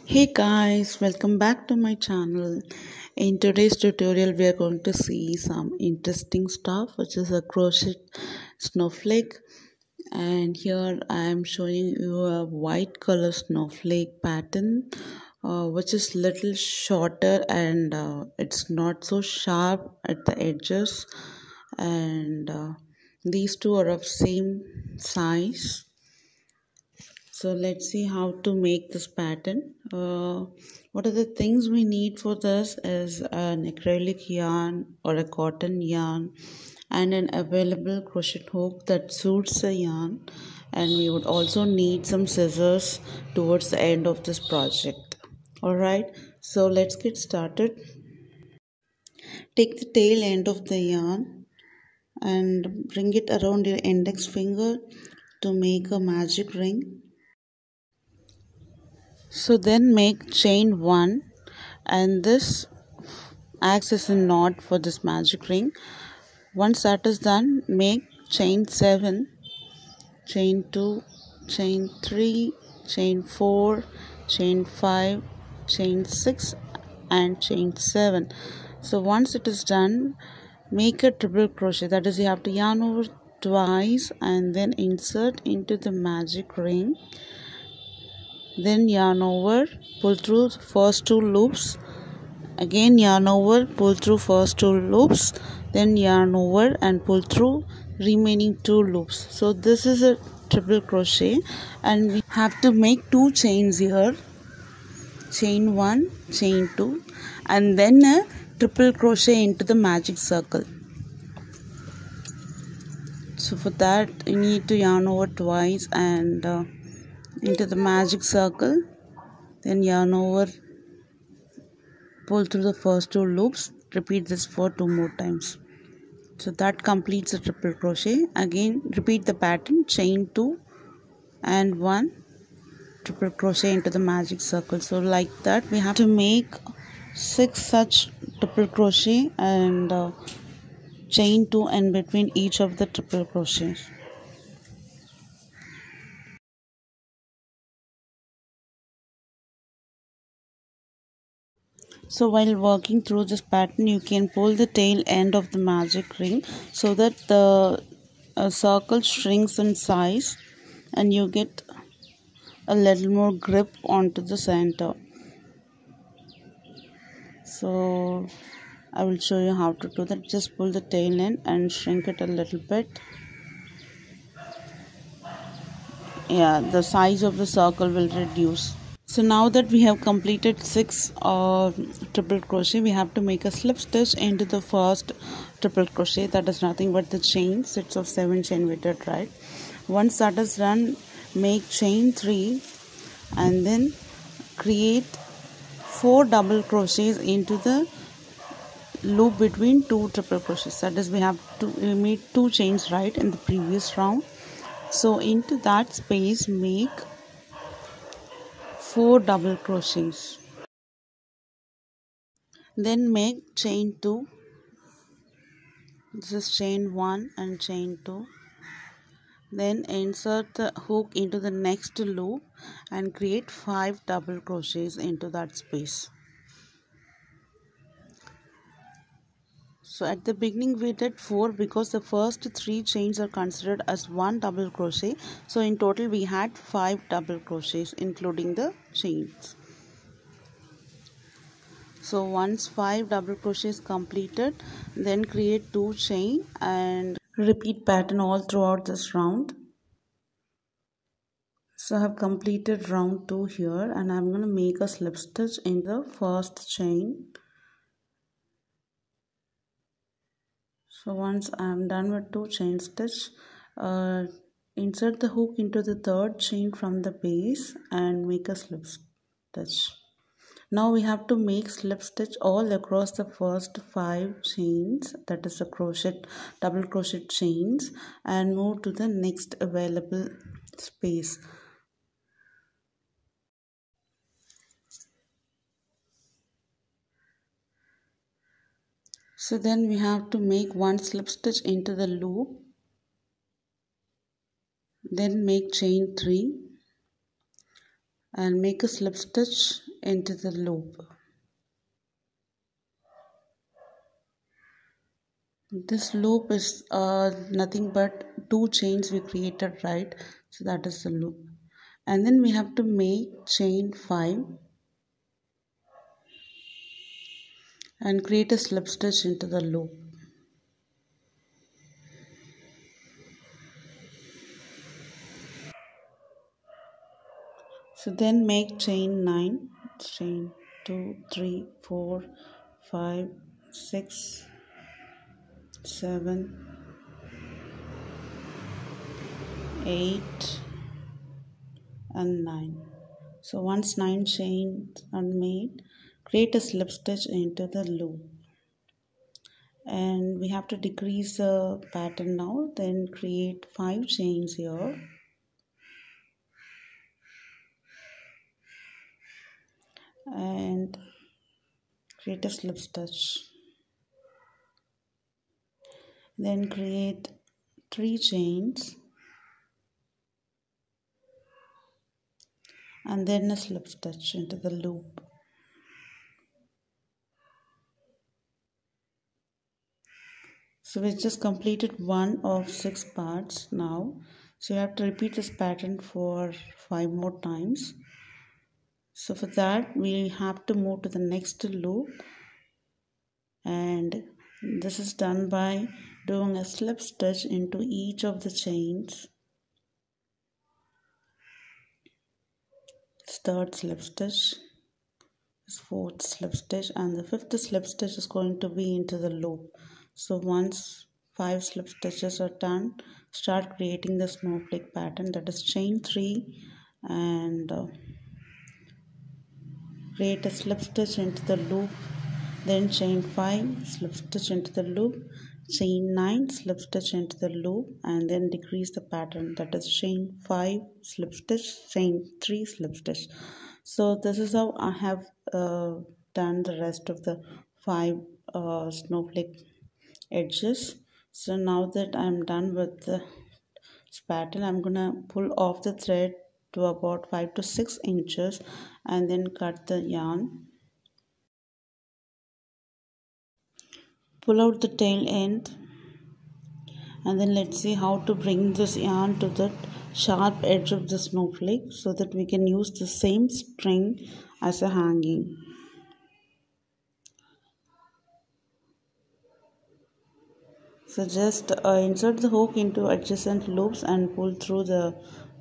Hey guys, welcome back to my channel. In today's tutorial, we are going to see some interesting stuff, which is a crochet snowflake. And here I am showing you a white color snowflake pattern, which is little shorter and it's not so sharp at the edges. And these two are of same size. So let's see how to make this pattern. What are the things we need for this is an acrylic yarn or a cotton yarn and an available crochet hook that suits the yarn, and we would also need some scissors towards the end of this project. Alright, so let's get started. Take the tail end of the yarn and bring it around your index finger to make a magic ring. So then make chain 1, and this acts as a knot for this magic ring. Once that is done, make chain 7, chain 2, chain 3, chain 4, chain 5, chain 6 and chain 7. So once it is done, make a triple crochet, that is you have to yarn over twice and then insert into the magic ring. Then yarn over, pull through first 2 loops, again yarn over, pull through first 2 loops, then yarn over and pull through remaining 2 loops. So this is a triple crochet and we have to make 2 chains here, chain 1, chain 2 and then a triple crochet into the magic circle. So for that you need to yarn over twice and into the magic circle, then yarn over, pull through the first 2 loops, repeat this for 2 more times. So that completes the triple crochet. Again repeat the pattern, chain 2 and 1, triple crochet into the magic circle. So like that we have to make 6 such triple crochet and chain 2 in between each of the triple crochets. So while working through this pattern, you can pull the tail end of the magic ring so that the circle shrinks in size and you get a little more grip onto the center. So I will show you how to do that. Just pull the tail end and shrink it a little bit. Yeah, the size of the circle will reduce. So now that we have completed 6 triple crochet, we have to make a slip stitch into the first triple crochet. That is nothing but the chain, sets of 7 chain we did, right? Once that is done, make chain 3 and then create 4 double crochets into the loop between 2 triple crochets. That is, we made 2 chains, right, in the previous round. So into that space make 4 double crochets. Then make chain 2. This is chain 1 and chain 2. Then insert the hook into the next loop and create 5 double crochets into that space. So at the beginning we did 4 because the first 3 chains are considered as 1 double crochet. So in total we had 5 double crochets including the chains. So once 5 double crochets completed, then create 2 chain and repeat pattern all throughout this round. So I have completed round 2 here and I'm going to make a slip stitch in the first chain. So once I am done with 2 chain stitch, insert the hook into the third chain from the base and make a slip stitch. Now we have to make slip stitch all across the first 5 chains, that is the double crochet chains, and move to the next available space. So then we have to make 1 slip stitch into the loop, then make chain 3 and make a slip stitch into the loop. This loop is nothing but 2 chains we created, right? So that is the loop. And then we have to make chain 5 and create a slip stitch into the loop. So then make chain 9, chain 2, 3, 4, 5, 6, 7, 8 and 9. So once 9 chains are made, create a slip stitch into the loop. And we have to decrease the pattern now, then create 5 chains here. And create a slip stitch. Then create 3 chains and then a slip stitch into the loop. So we just completed one of 6 parts now. So you have to repeat this pattern for 5 more times. So for that we have to move to the next loop, and this is done by doing a slip stitch into each of the chains. Third slip stitch, fourth slip stitch, and the fifth slip stitch is going to be into the loop. So once 5 slip stitches are done, start creating the snowflake pattern, that is chain 3 and create a slip stitch into the loop, then chain 5, slip stitch into the loop, chain 9, slip stitch into the loop, and then decrease the pattern, that is chain 5, slip stitch, chain 3, slip stitch. So this is how I have done the rest of the 5 snowflake edges. So now that I'm done with the pattern, I'm gonna pull off the thread to about 5 to 6 inches and then cut the yarn. Pull out the tail end, and then let's see how to bring this yarn to the sharp edge of the snowflake so that we can use the same string as a hanging. So just insert the hook into adjacent loops and pull through the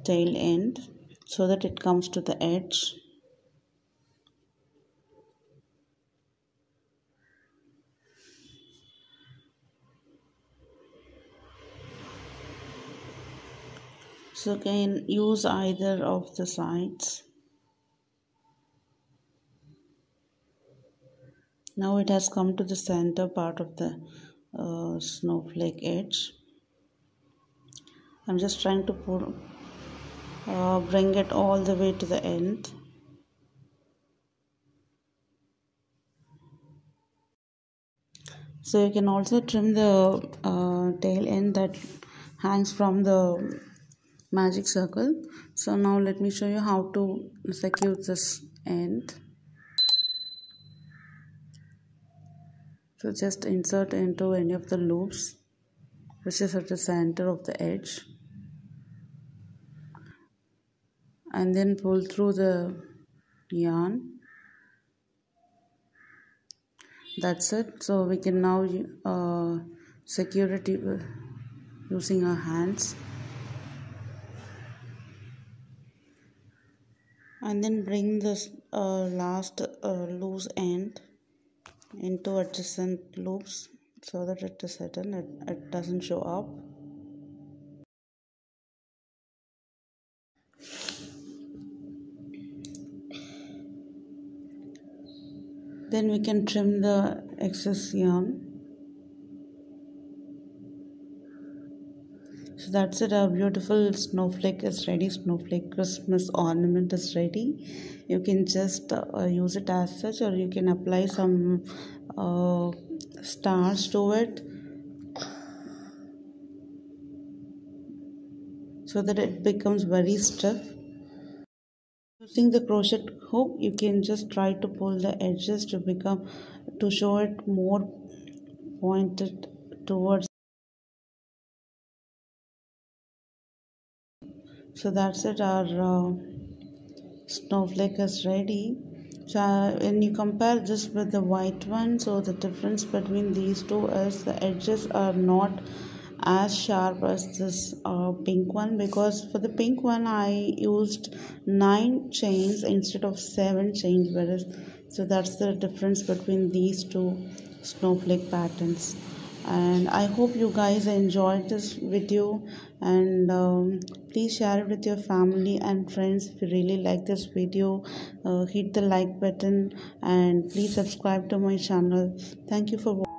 tail end so that it comes to the edge. So you can use either of the sides. Now it has come to the center part of the snowflake edge. I'm just trying to bring it all the way to the end. So you can also trim the tail end that hangs from the magic circle. So now let me show you how to secure this end. So just insert into any of the loops which is at the center of the edge, and then pull through the yarn. That's it. So we can now secure it using our hands, and then bring this last loose end into adjacent loops so that it is hidden, it doesn't show up. Then we can trim the excess yarn. So that's it, our beautiful snowflake is ready. Snowflake Christmas ornament is ready. You can just use it as such, or you can apply some stars to it so that it becomes very stiff. Using the crochet hook, you can just try to pull the edges to show it more pointed towards. So that's it, our snowflake is ready. So when you compare this with the white one, so the difference between these two is the edges are not as sharp as this pink one, because for the pink one I used 9 chains instead of 7 chains, whereas so that's the difference between these two snowflake patterns. And I hope you guys enjoyed this video, and please share it with your family and friends. If you really like this video, hit the like button and please subscribe to my channel. Thank you for watching.